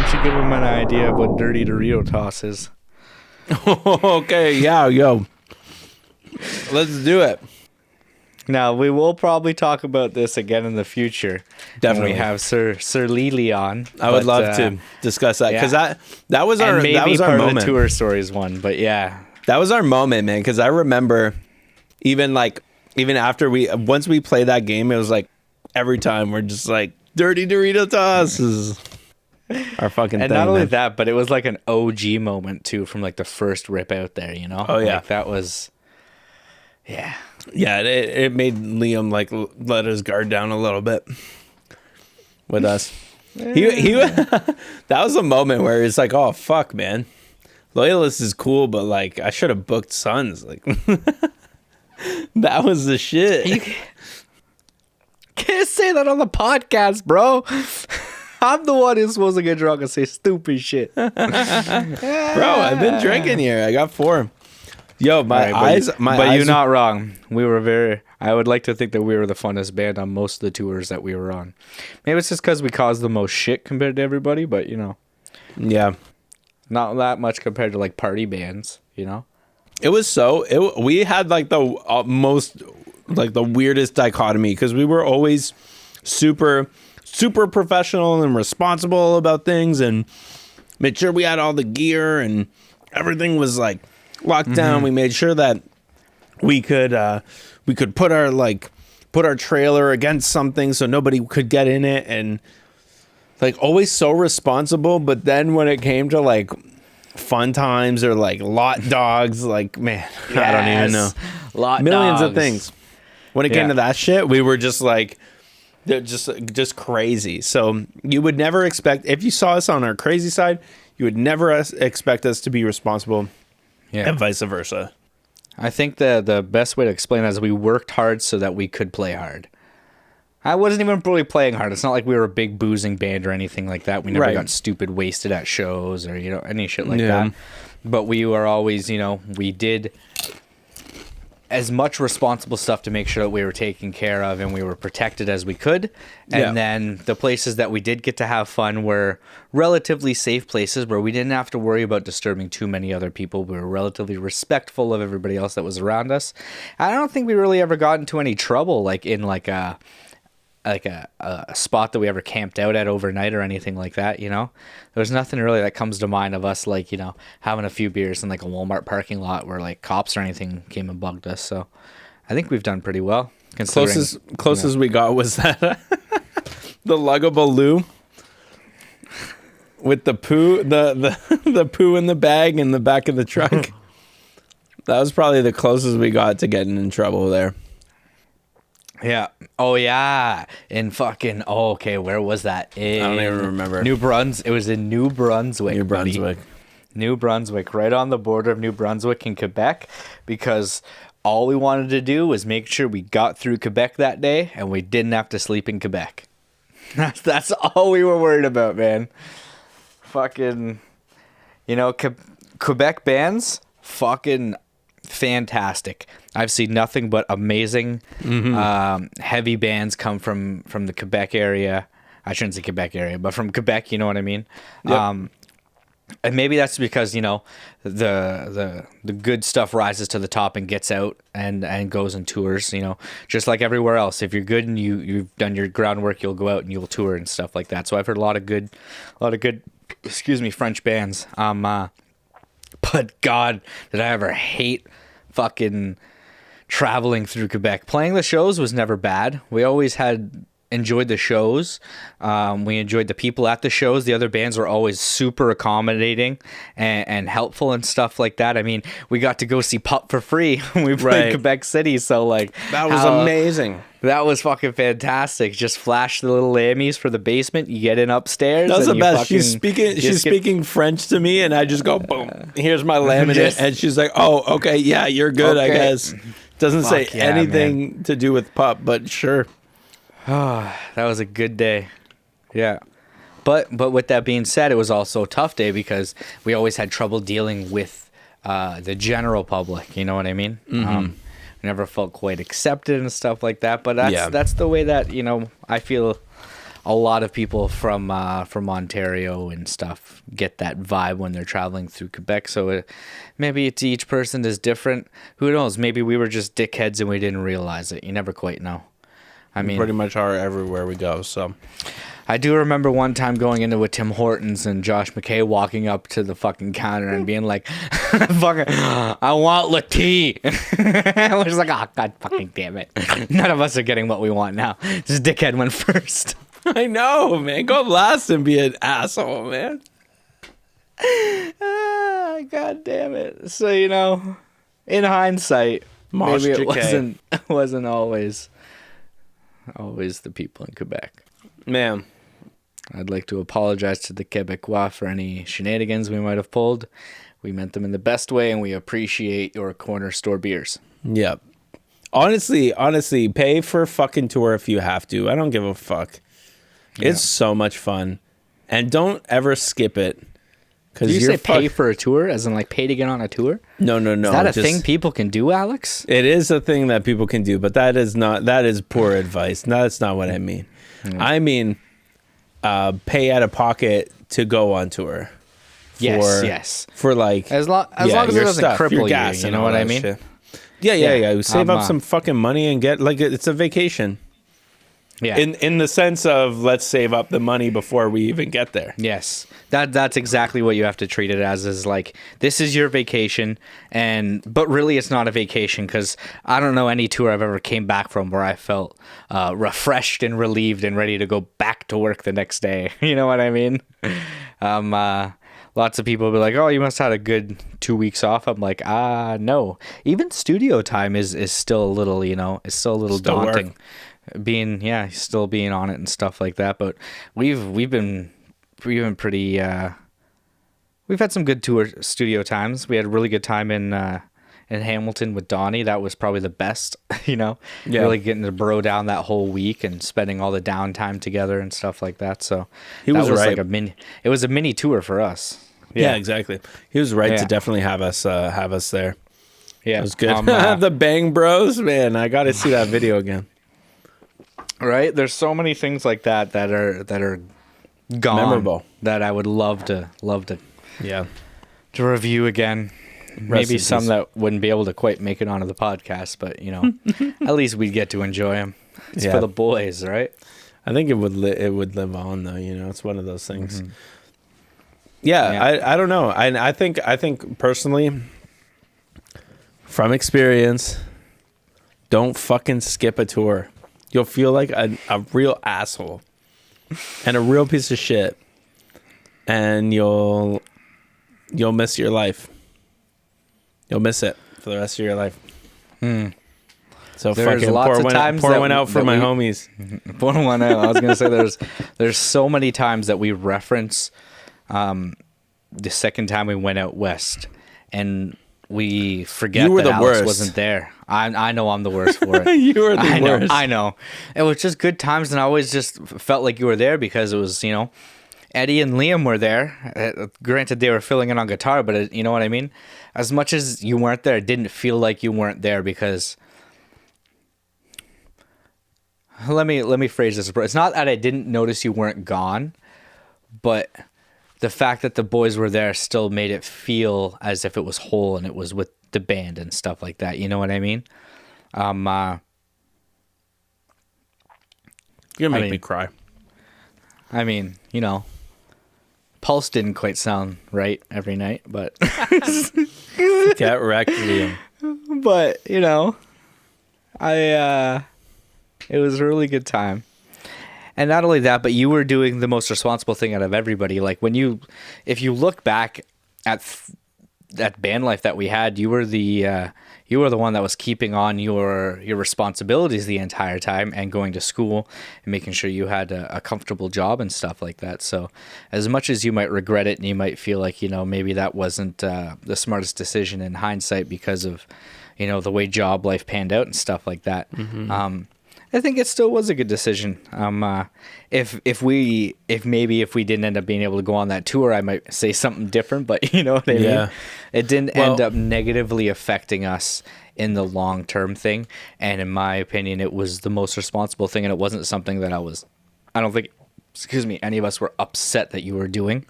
don't you give them an idea of what Dirty Dorito Toss is? Okay, yeah, yo. Let's do it. Now, we will probably talk about this again in the future. Definitely. When we have Sir Lely on. I would love to discuss that because yeah. that was our maybe that was our part moment. Of the tour stories one, but yeah. That was our moment, man, because I remember even after once we played that game, it was like every time we're just like Dirty Dorito Toss is our fucking and thing. not only man. that, but it was like an OG moment too from like the first rip out there, you know? Oh yeah. Like, that was yeah. Yeah, it made Liam like let his guard down a little bit with us. He that was a moment where it's like, oh fuck, man. Loyalist is cool, but like I should have booked Suns. Like that was the shit. You can't say that on the podcast, bro. I'm the one who's supposed to get drunk and say stupid shit. Bro, I've been drinking here. I got 4. Yo, my eyes. But you're not wrong. We were very. I would like to think that we were the funnest band on most of the tours that we were on. Maybe it's just because we caused the most shit compared to everybody, but you know. Yeah. Not that much compared to like party bands, you know. We had like the most like the weirdest dichotomy because we were always super professional and responsible about things and made sure we had all the gear and everything was like locked down. We made sure that we could put our trailer against something so nobody could get in it and like always so responsible. But then when it came to like fun times or like lot dogs, like man, yes, I don't even know. Millions of things. When it came to that shit, we were just like just crazy. So you would never expect, if you saw us on our crazy side, you would never expect us to be responsible. Yeah. And vice versa. I think the best way to explain that is we worked hard so that we could play hard. I wasn't even really playing hard. It's not like we were a big boozing band or anything like that. We never got stupid wasted at shows or, you know, any shit like that. But we were always, you know, we did as much responsible stuff to make sure that we were taken care of and we were protected as we could. And then the places that we did get to have fun were relatively safe places where we didn't have to worry about disturbing too many other people. We were relatively respectful of everybody else that was around us. I don't think we really ever got into any trouble, like in like a spot that we ever camped out at overnight or anything like that, you know. There's nothing really that comes to mind of us like, you know, having a few beers in like a Walmart parking lot where like cops or anything came and bugged us. So I think we've done pretty well. Closest we got was that the luggable loo with the poo the poo in the bag in the back of the truck. That was probably the closest we got to getting in trouble there. Yeah. Oh, yeah. In fucking... Oh, okay. Where was that? I don't even remember. New Brunswick. It was in New Brunswick. New Brunswick. Buddy. New Brunswick. Right on the border of New Brunswick and Quebec. Because all we wanted to do was make sure we got through Quebec that day and we didn't have to sleep in Quebec. That's all we were worried about, man. Fucking... You know, Quebec bands... Fucking... fantastic. I've seen nothing but amazing heavy bands come from the Quebec area. I shouldn't say Quebec area, but from Quebec, you know what I mean? Yep. And maybe that's because, you know, the good stuff rises to the top and gets out and goes and tours, you know, just like everywhere else. If you're good and you've done your groundwork, you'll go out and you'll tour and stuff like that. So I've heard a lot of good French bands. But God, did I ever hate fucking traveling through Quebec. Playing the shows was never bad. We always enjoyed the shows. We enjoyed the people at the shows. The other bands were always super accommodating and helpful and stuff like that. I mean, we got to go see Pup for free when we played Quebec City. So like that was amazing. That was fucking fantastic. Just flash the little lammies for the basement. You get in upstairs. That was the best. She's speaking French to me, and I just go, boom. Here's my laminate, and she's like, "Oh, okay, yeah, you're good, okay. I guess." Doesn't say anything to do with Pup, but sure. Oh, that was a good day. Yeah. But with that being said, it was also a tough day because we always had trouble dealing with the general public. You know what I mean? Mm-hmm. Never felt quite accepted and stuff like that. But that's the way that, you know, I feel a lot of people from Ontario and stuff get that vibe when they're traveling through Quebec. So maybe it's each person is different. Who knows? Maybe we were just dickheads and we didn't realize it. You never quite know. I mean, pretty much are everywhere we go. So I do remember one time going into a Tim Hortons and Josh McKay walking up to the fucking counter and being like, "Fucking, I want le tea." I was like, "Oh, God fucking damn it. None of us are getting what we want now." This dickhead went first. I know, man. Go last and be an asshole, man. God damn it. So, you know, in hindsight, maybe it wasn't always the people in Quebec. Man. I'd like to apologize to the Quebecois for any shenanigans we might have pulled. We meant them in the best way, and we appreciate your corner store beers. Yep. Honestly, pay for a fucking tour if you have to. I don't give a fuck. Yeah. It's so much fun. And don't ever skip it. Did you say pay for a tour, as in like pay to get on a tour? No. Is that a thing people can do, Alex? It is a thing that people can do, but that is poor advice. No, that's not what I mean. I mean, pay out of pocket to go on tour. Yes. For like as long as it doesn't cripple you, you know what I mean? Shit. Yeah. Save up some fucking money and get like it's a vacation. Yeah. In the sense of let's save up the money before we even get there. Yes. That's exactly what you have to treat it as, is like, this is your vacation, but really it's not a vacation, because I don't know any tour I've ever came back from where I felt refreshed and relieved and ready to go back to work the next day. You know what I mean? Lots of people will be like, "Oh, you must have had a good 2 weeks off." I'm like, no. Even studio time is still a little, it's still a little daunting. Still being on it and stuff like that. But we've been pretty. We've had some good studio times. We had a really good time in Hamilton with Donnie. That was probably the best. Really getting to bro down that whole week and spending all the downtime together and stuff like that. So he was right. It was a mini tour for us. Yeah, exactly. He was right to definitely have us there. Yeah, it was good. The Bang Bros, man. I got to see that video again. Right? There's so many things like that are gone, memorable, that I would love to to review again. Maybe some that wouldn't be able to quite make it onto the podcast, but at least we'd get to enjoy them. It's for the boys, right? I think it would live on though. It's one of those things. Mm-hmm. Yeah. I don't know. I think personally, from experience, don't fucking skip a tour. You'll feel like a real asshole and a real piece of shit, and you'll miss your life. You'll miss it for the rest of your life. So there's fucking lots of times pour one out for my homies. Pour one out. I was gonna say there's so many times that we reference the second time we went out west, and we forget that Alex wasn't there. I know I'm the worst for it. You were the worst. I know. It was just good times, and I always just felt like you were there because it was, Eddie and Liam were there. Granted, they were filling in on guitar, but you know what I mean? As much as you weren't there, it didn't feel like you weren't there because... Let me phrase this. It's not that I didn't notice you weren't gone, but the fact that the boys were there still made it feel as if it was whole and it was with the band and stuff like that. You know what I mean? You're gonna make me cry. I mean, Pulse didn't quite sound right every night, but get wrecked, Liam. But it was a really good time. And not only that, but you were doing the most responsible thing out of everybody. Like if you look back at that band life that we had, you were the one that was keeping on your responsibilities the entire time and going to school and making sure you had a comfortable job and stuff like that. So as much as you might regret it and you might feel like, maybe that wasn't the smartest decision in hindsight because of, the way job life panned out and stuff like that. Mm-hmm. I think it still was a good decision. If we didn't end up being able to go on that tour, I might say something different, but you know what I mean? It didn't end up negatively affecting us in the long-term thing. And in my opinion, it was the most responsible thing. And it wasn't something that I don't think any of us were upset that you were doing.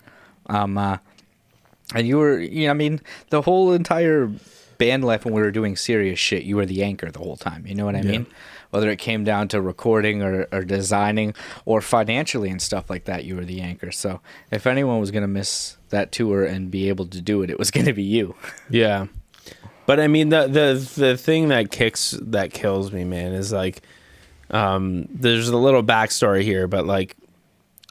And you were, I mean, the whole entire band life when we were doing serious shit, you were the anchor the whole time. You know what I mean? Whether it came down to recording or designing or financially and stuff like that, you were the anchor. So if anyone was going to miss that tour and be able to do it, it was going to be you. Yeah. But I mean, the thing that kills me, man, is like, there's a little backstory here, but like,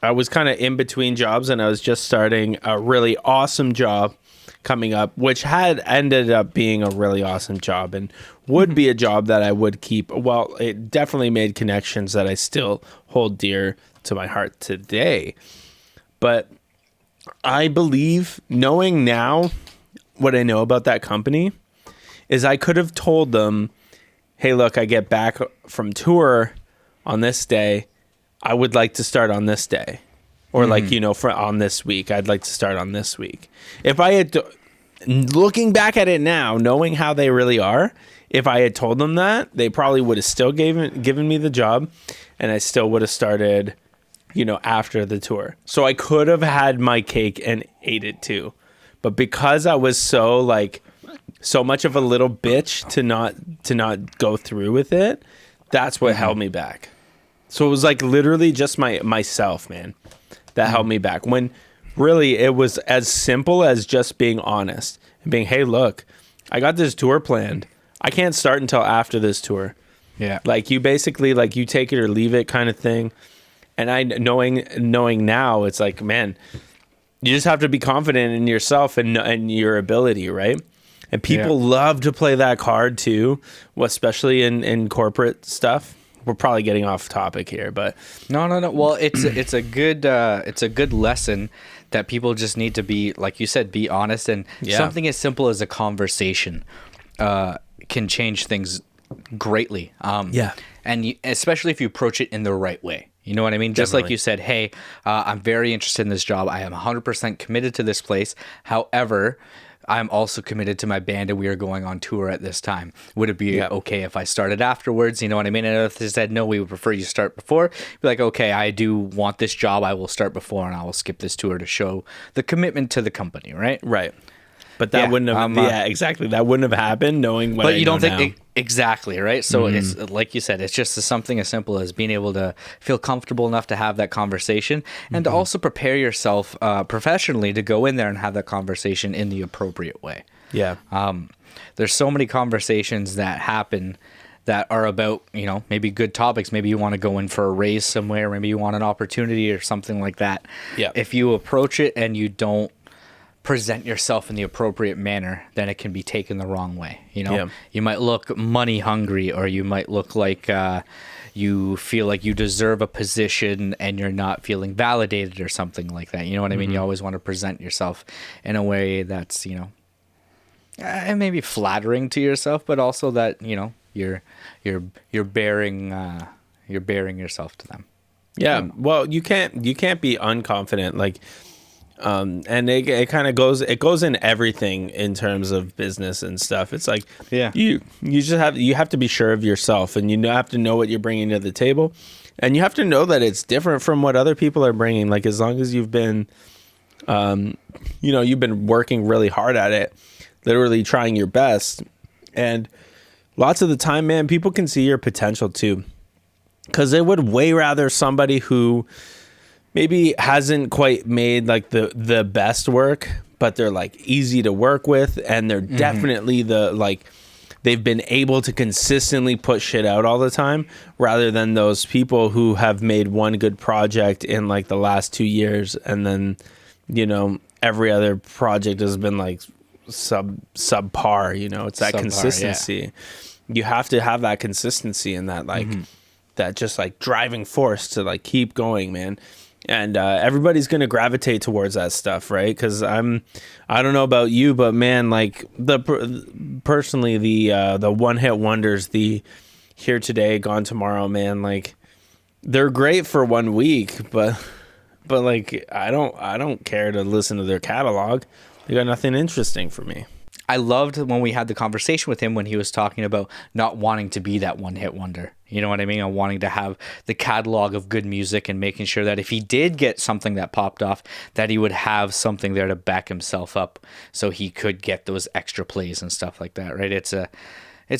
I was kind of in between jobs and I was just starting a really awesome job coming up, which had ended up being a really awesome job and would be a job that I would keep. Well, it definitely made connections that I still hold dear to my heart today. But I believe, knowing now what I know about that company, is I could have told them, hey, look, I get back from tour on this day. I would like to start on this day, or like, on this week, I'd like to start on this week. If I had looking back at it now, knowing how they really are, if I had told them that, they probably would have still given me the job, and I still would have started, after the tour. So I could have had my cake and ate it too. But because I was so much of a little bitch to not go through with it, that's what held me back. So it was like literally just myself, man, that held me back. When really it was as simple as just being honest and being, hey, look, I got this tour planned. I can't start until after this tour. Yeah. Like you basically like you take it or leave it kind of thing. And I knowing now, it's like, man, you just have to be confident in yourself and your ability, right? And people love to play that card too, especially in corporate stuff. We're probably getting off topic here, but no. Well, it's a good lesson that people just need to be, like you said, be honest, and something as simple as a conversation can change things greatly. And especially if you approach it in the right way. You know what I mean? Just like you said, hey, I'm very interested in this job. I am 100% committed to this place. However, I'm also committed to my band and we are going on tour at this time. Would it be okay if I started afterwards? You know what I mean? And if they said, no, we would prefer you start before, be like, okay, I do want this job. I will start before and I will skip this tour to show the commitment to the company, right? Right. But that wouldn't have, exactly. That wouldn't have happened knowing what I know now. But you don't think, exactly, right? So it's like you said, it's just something as simple as being able to feel comfortable enough to have that conversation and to also prepare yourself professionally to go in there and have that conversation in the appropriate way. Yeah. There's so many conversations that happen that are about, maybe good topics. Maybe you want to go in for a raise somewhere. Maybe you want an opportunity or something like that. Yeah. If you approach it and you don't present yourself in the appropriate manner, then it can be taken the wrong way. You might look money hungry, or you might look like you feel like you deserve a position and you're not feeling validated or something like that. You know what I mean? You always want to present yourself in a way that's, maybe flattering to yourself, but also that, you're bearing yourself to them. Yeah. Well, you can't be unconfident. Like, and it kind of goes in everything in terms of business and stuff. It's like, you have to be sure of yourself, and you have to know what you're bringing to the table, and you have to know that it's different from what other people are bringing. Like, as long as you've been, you've been working really hard at it, literally trying your best. And lots of the time, man, people can see your potential too, because they would way rather somebody who maybe hasn't quite made like the best work, but they're like easy to work with, and they're definitely they've been able to consistently put shit out all the time, rather than those people who have made one good project in like the last 2 years, and then every other project has been like subpar. It's that consistency. You have to have that consistency and that that just like driving force to like keep going, man. And everybody's going to gravitate towards that stuff, right? Because I don't know about you, but man, like personally, the one-hit wonders, the here today, gone tomorrow, man, like they're great for 1 week, but like I don't care to listen to their catalog. They got nothing interesting for me. I loved when we had the conversation with him when he was talking about not wanting to be that one-hit wonder. You know what I mean? On wanting to have the catalog of good music and making sure that if he did get something that popped off, that he would have something there to back himself up so he could get those extra plays and stuff like that, right? It's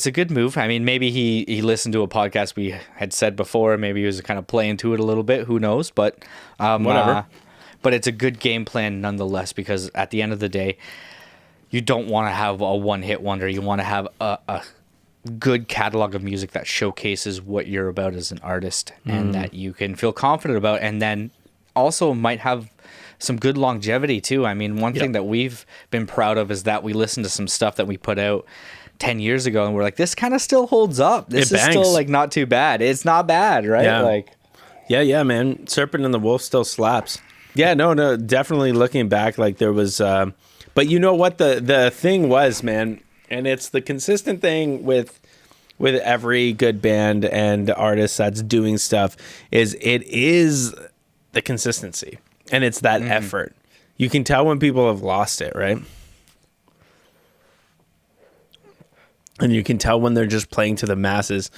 a good move. I mean, maybe he listened to a podcast we had said before. Maybe he was kind of playing to it a little bit. Who knows? But Whatever. But it's a good game plan nonetheless, because at the end of the day, you don't want to have a one-hit wonder. You want to have a good catalog of music that showcases what you're about as an artist and that you can feel confident about, and then also might have some good longevity too. I mean, one thing that we've been proud of is that we listened to some stuff that we put out 10 years ago and we're like, this kind of still holds up. This is still like not too bad. It's not bad, right? Yeah. Like, yeah, man. Serpent and the Wolf still slaps. Yeah, no, definitely looking back, like there was, but you know what the thing was, man, and it's the consistent thing with every good band and artist that's doing stuff is the consistency, and it's that effort. You can tell when people have lost it, right? And you can tell when they're just playing to the masses,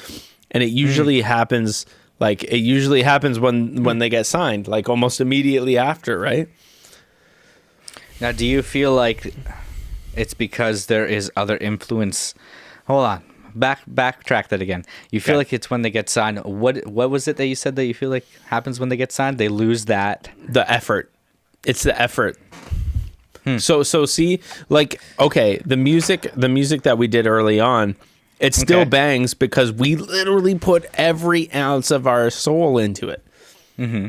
and it usually happens. Like it usually happens when they get signed, like almost immediately after, right? now, do you feel like it's because there is other influence? Hold on. Backtrack that again. You feel like it's when they get signed. What was it that you said that you feel like happens when they get signed? They lose that. The effort. It's the effort. So see, like, okay, the music that we did early on, it still bangs because we literally put every ounce of our soul into it. Mm-hmm.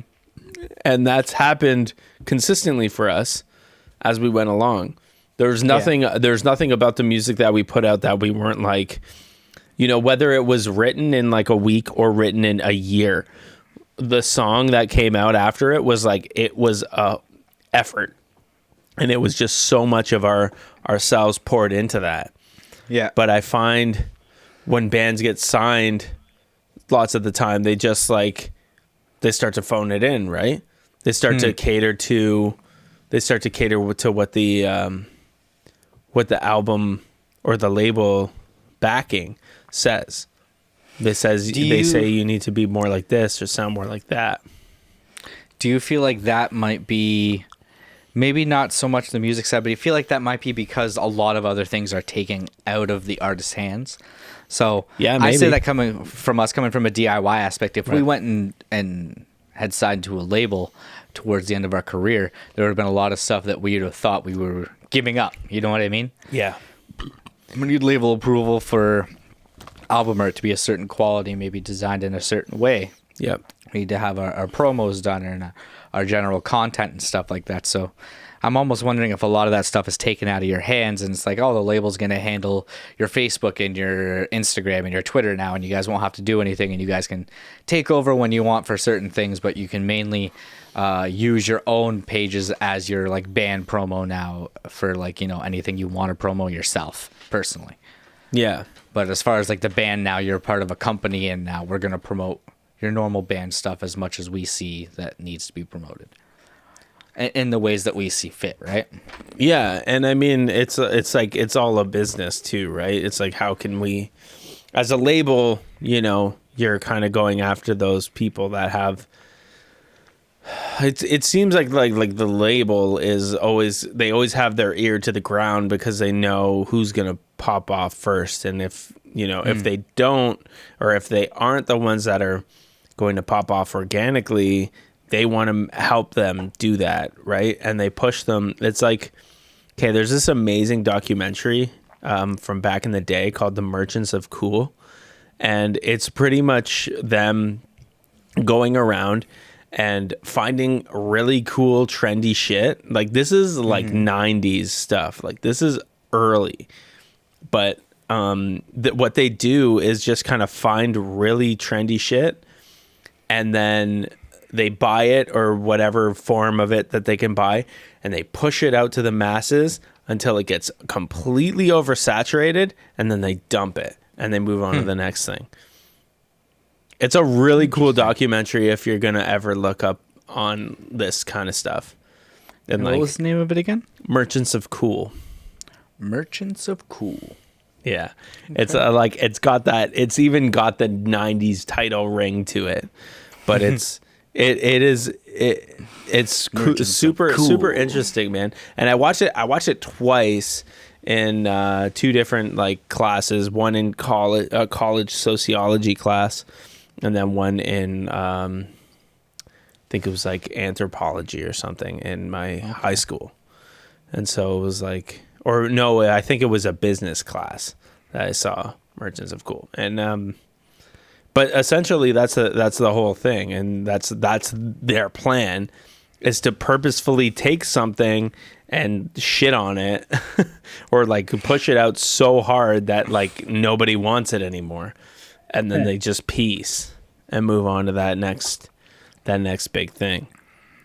And that's happened consistently for us as we went along. There's nothing about the music that we put out that we weren't like, you know, whether it was written in like a week or written in a year, the song that came out after it was like, it was a effort. And it was just so much of ourselves poured into that. Yeah. But I find when bands get signed, lots of the time they just like, they start to phone it in, right? They start to cater to what the album or the label backing says. They say you need to be more like this or sound more like that. Do you feel like that might be maybe not so much the music side, but you feel like that might be because a lot of other things are taken out of the artist's hands? So yeah, I say that coming from a DIY aspect, if we went and had signed to a label towards the end of our career, there would have been a lot of stuff that we would have thought we were giving up. You know what I mean? Yeah. We need label approval for album art to be a certain quality, maybe designed in a certain way. Yep. We need to have our promos done and our general content and stuff like that. So I'm almost wondering if a lot of that stuff is taken out of your hands and it's like, oh, the label's going to handle your Facebook and your Instagram and your Twitter now, and you guys won't have to do anything, and you guys can take over when you want for certain things, but you can mainly use your own pages as your like band promo now for like, you know, anything you want to promo yourself personally. Yeah. But as far as like the band now, you're part of a company, and now we're going to promote your normal band stuff as much as we see that needs to be promoted in the ways that we see fit, right? Yeah, and I mean it's like it's all a business too, right? It's like, how can we, as a label, you know, you're kind of going after those people that have. It seems like the label is always have their ear to the ground because they know who's gonna pop off first, and if you know if they don't, or if they aren't the ones that are going to pop off organically, they want to help them do that, right? And they push them. It's like, okay, there's this amazing documentary from back in the day called The Merchants of Cool, and it's pretty much them going around and finding really cool, trendy shit. Like, this is like 90s stuff. Like, this is early. But what they do is just kind of find really trendy shit, and then they buy it, or whatever form of it that they can buy, and they push it out to the masses until it gets completely oversaturated, and then they dump it, and they move on to the next thing. It's a really cool documentary if you're going to ever look up on this kind of stuff. And what was the name of it again? Merchants of Cool. Merchants of Cool. Yeah. It's like it's got that. It's even got the '90s title ring to it, but it's super interesting, man. And I watched it twice in two different like classes. One in college, college sociology class, and then one in I think it was like anthropology or something in my high school. And so it was like, or no, I think it was a business class that I saw Merchants of Cool. And but essentially that's the whole thing, and that's their plan, is to purposefully take something and shit on it or like push it out so hard that like nobody wants it anymore, and then they just peace and move on to that next big thing.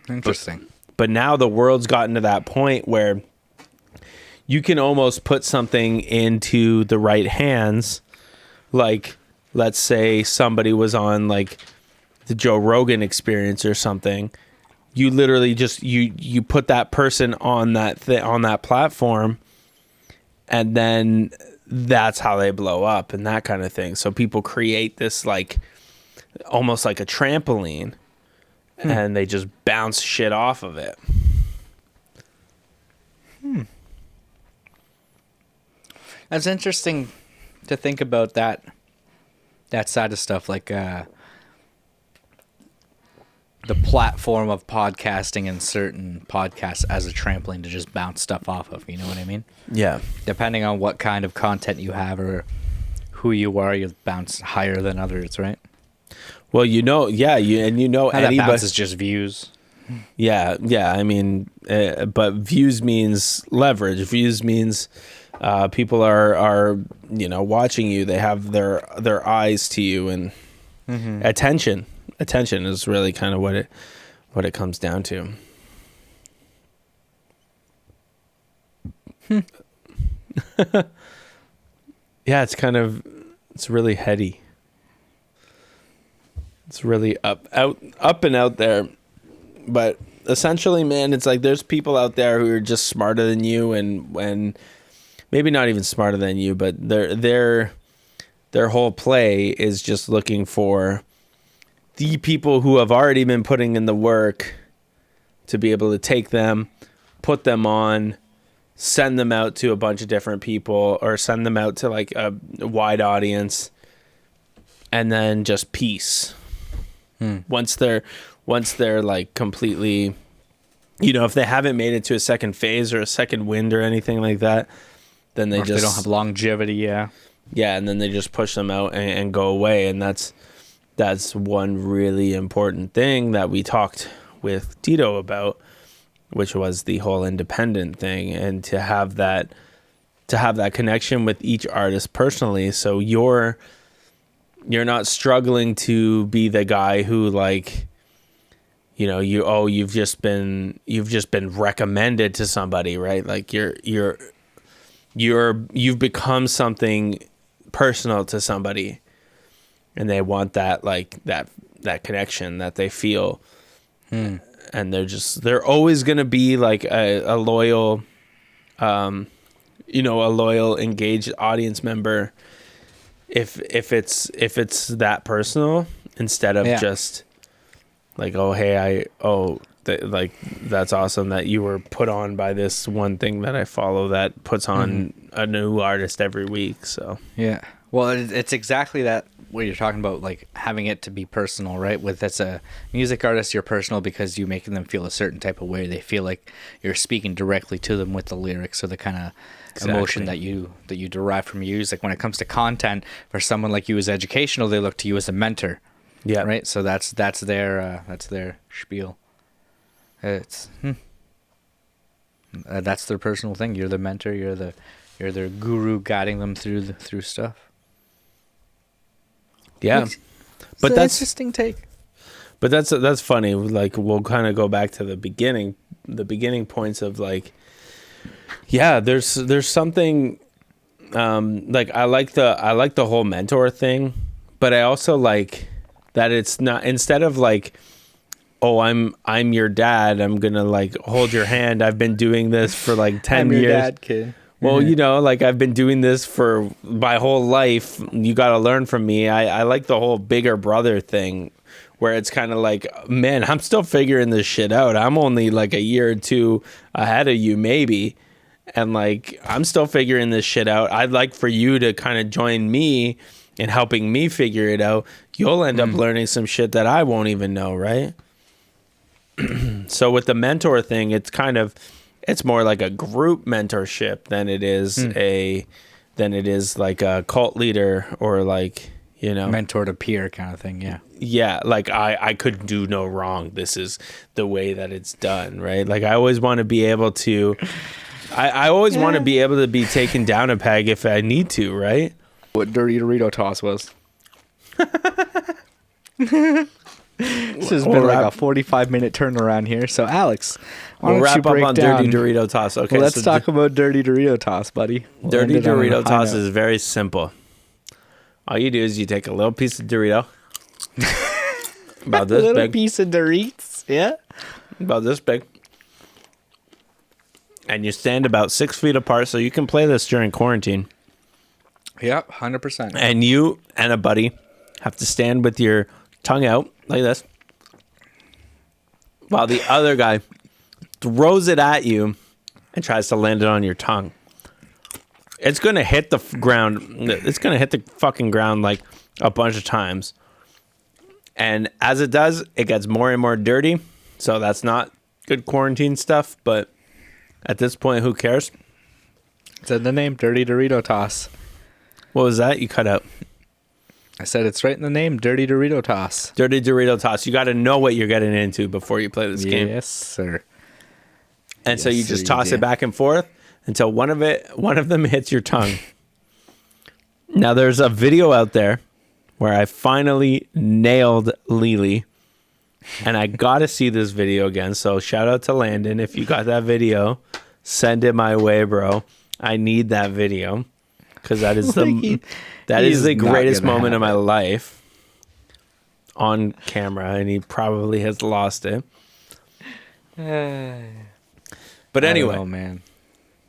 Interesting. But now the world's gotten to that point where you can almost put something into the right hands. Like, let's say somebody was on like the Joe Rogan Experience or something. You literally just you put that person on that platform, and then that's how they blow up and that kind of thing. So people create this like almost like a trampoline, and they just bounce shit off of it. That's interesting to think about that side of stuff, like the platform of podcasting and certain podcasts as a trampoline to just bounce stuff off of. You know what I mean? Yeah. Depending on what kind of content you have or who you are, you bounce higher than others, right? Well, you know, yeah, That bounce is just views. Yeah. I mean, but views means leverage. Views means people are watching you. They have their eyes to you, and attention. Attention is really kind of what it comes down to. Yeah, it's really heady. It's really up and out there. But essentially, man, it's like there's people out there who are just smarter than you, and maybe not even smarter than you, but their whole play is just looking for the people who have already been putting in the work to be able to take them, put them on, send them out to a bunch of different people, or send them out to like a wide audience, and then just peace. Once they're like completely, if they haven't made it to a second phase or a second wind or anything like that, then they don't have longevity. Yeah, and then they just push them out and go away. And that's one really important thing that we talked with Tito about, which was the whole independent thing, and to have that connection with each artist personally. So you're not struggling to be the guy who like, you've just been recommended to somebody, right? Like you've become something personal to somebody, and they want that, like that connection that they feel. And they're always going to be like a loyal, a loyal engaged audience member. If it's that personal, instead of just like, oh, hey, that's awesome that you were put on by this one thing that I follow that puts on a new artist every week. So yeah, well, it's exactly that what you're talking about, like having it to be personal, right? With as a music artist, you're personal because you're making them feel a certain type of way. They feel like you're speaking directly to them with the lyrics or the kind of emotion that you derive from music. Like when it comes to content, for someone like you as educational, they look to you as a mentor. Yeah. Right. So that's their spiel. It's that's their personal thing. You're the mentor. You're their guru, guiding them through stuff. Yeah, but that's an interesting take. But that's funny. Like we'll kind of go back to the beginning points of like, yeah, there's something like I like the whole mentor thing, but I also like that it's not, instead of like, oh, I'm your dad, I'm gonna like hold your hand, I've been doing this for like 10 I'm years. your dad, kid. Well, you know, like I've been doing this for my whole life. You got to learn from me. I like the whole bigger brother thing where it's kind of like, man, I'm still figuring this shit out. I'm only like a year or two ahead of you, maybe. And like, I'm still figuring this shit out. I'd like for you to kind of join me in helping me figure it out. You'll end up learning some shit that I won't even know, right? So with the mentor thing, it's more like a group mentorship than it is like a cult leader or like, you know, mentor to peer kind of thing. Yeah, like I could do no wrong. This is the way that it's done, right? Like I always want to be able to I always want to be able to be taken down a peg if I need to, right? What Dirty Dorito Toss was. This has been like a 45-minute turnaround here. So, Alex, why don't you break on down? Dirty Dorito Toss. Okay, well, let's talk about Dirty Dorito Toss, buddy. Dirty Dorito Toss is very simple. All you do is you take a little piece of Dorito, about this little big, piece of Doritos, yeah, about this big, and you stand about 6 feet apart so you can play this during quarantine. Yep, 100%. And you and a buddy have to stand with your tongue out like this while the other guy throws it at you and tries to land it on your tongue. It's going to hit the ground. It's going to hit the fucking ground like a bunch of times. And as it does, it gets more and more dirty. So that's not good quarantine stuff. But at this point, who cares? It's in the name, Dirty Dorito Toss. What was that? You cut out. I said it's right in the name, Dirty Dorito Toss. Dirty Dorito Toss. You got to know what you're getting into before you play this game. Yes, sir. And yes, so you just toss it back and forth until one of them hits your tongue. Now there's a video out there where I finally nailed Lily, and I gotta see this video again. So shout out to Landon. If you got that video, send it my way, bro. I need that video because that is the greatest moment of my life on camera, and he probably has lost it. But anyway, oh man.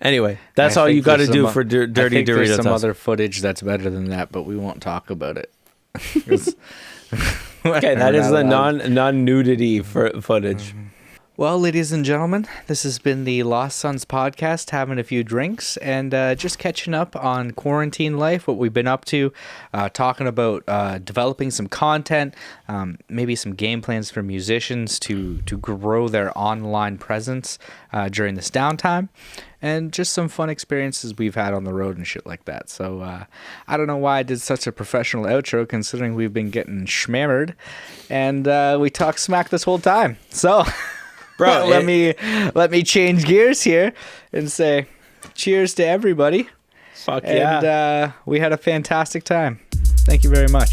Anyway, that's all you got to do for Dirty Dorito Toss. There's some other footage that's better than that, but we won't talk about it. Okay, that is the non-nudity footage. Well, ladies and gentlemen, this has been the Lost Sons podcast, having a few drinks and just catching up on quarantine life, what we've been up to, talking about developing some content, maybe some game plans for musicians to grow their online presence during this downtime, and just some fun experiences we've had on the road and shit like that. So I don't know why I did such a professional outro, considering we've been getting schmammered, and we talked smack this whole time. So... Bro, let me change gears here and say cheers to everybody. Fuck yeah. And we had a fantastic time. Thank you very much.